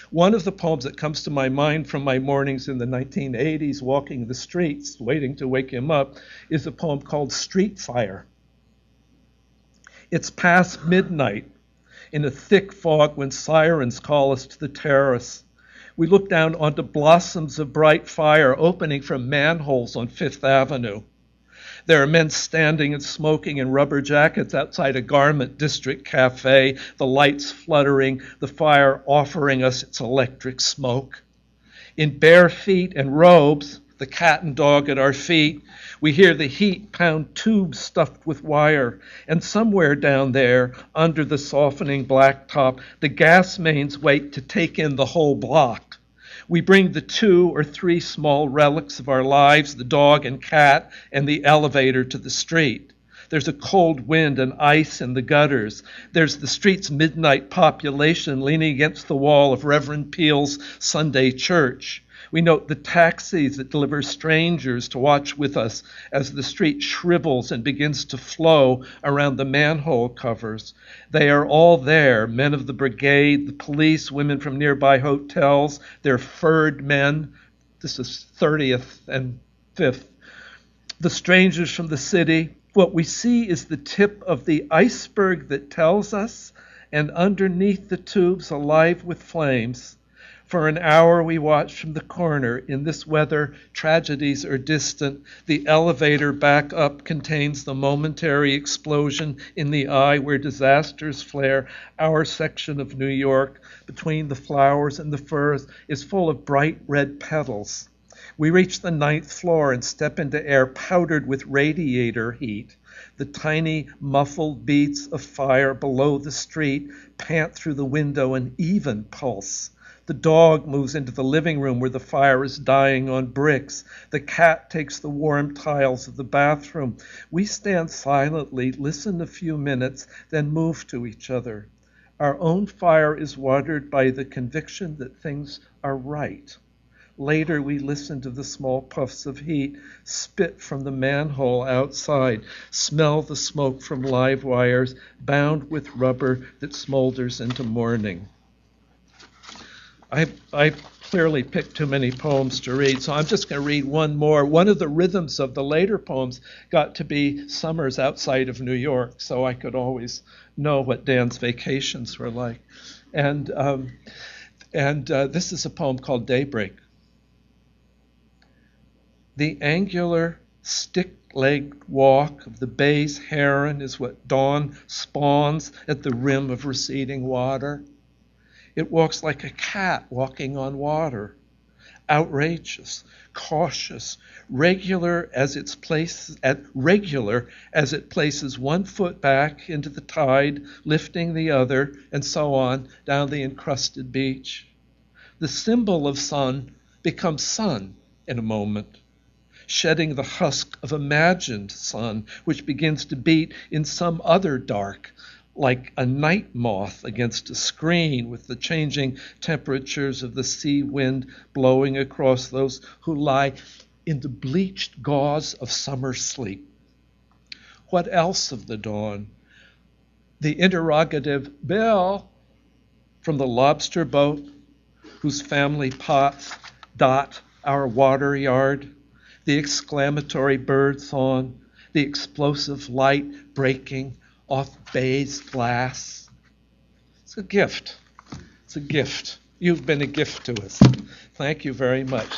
One of the poems that comes to my mind from my mornings in the 1980s, walking the streets, waiting to wake him up, is a poem called Street Fire. It's past midnight in a thick fog when sirens call us to the terrace. We look down onto blossoms of bright fire opening from manholes on Fifth Avenue. There are men standing and smoking in rubber jackets outside a garment district cafe, the lights fluttering, the fire offering us its electric smoke. In bare feet and robes, the cat and dog at our feet, we hear the heat pound tubes stuffed with wire, and somewhere down there, under the softening blacktop, the gas mains wait to take in the whole block. We bring the 2 or 3 small relics of our lives, the dog and cat, and the elevator to the street. There's a cold wind and ice in the gutters. There's the street's midnight population leaning against the wall of Reverend Peel's Sunday church. We note the taxis that deliver strangers to watch with us as the street shrivels and begins to flow around the manhole covers. They are all there, men of the brigade, the police, women from nearby hotels, their furred men. This is 30th and 5th. The strangers from the city. What we see is the tip of the iceberg that tells us, and underneath the tubes alive with flames. For an hour we watch from the corner. In this weather, tragedies are distant. The elevator back up contains the momentary explosion in the eye where disasters flare. Our section of New York, between the flowers and the firs, is full of bright red petals. We reach the 9th floor and step into air powdered with radiator heat. The tiny muffled beats of fire below the street pant through the window an even pulse. The dog moves into the living room where the fire is dying on bricks. The cat takes the warm tiles of the bathroom. We stand silently, listen a few minutes, then move to each other. Our own fire is watered by the conviction that things are right. Later, we listen to the small puffs of heat spit from the manhole outside, smell the smoke from live wires bound with rubber that smolders into morning. I clearly picked too many poems to read, so I'm just going to read one more. One of the rhythms of the later poems got to be summers outside of New York, so I could always know what Dan's vacations were like. And this is a poem called Daybreak. The angular, stick-legged walk of the bay's heron is what dawn spawns at the rim of receding water. It walks like a cat walking on water, outrageous, cautious, regular as it places one foot back into the tide, lifting the other, and so on down the encrusted beach. The symbol of sun becomes sun in a moment, shedding the husk of imagined sun, which begins to beat in some other dark, like a night moth against a screen, with the changing temperatures of the sea wind blowing across those who lie in the bleached gauze of summer sleep. What else of the dawn? The interrogative Bill from the lobster boat whose family pots dot our water yard, the exclamatory bird song, the explosive light breaking off bay's glass. It's a gift. It's a gift. You've been a gift to us. Thank you very much.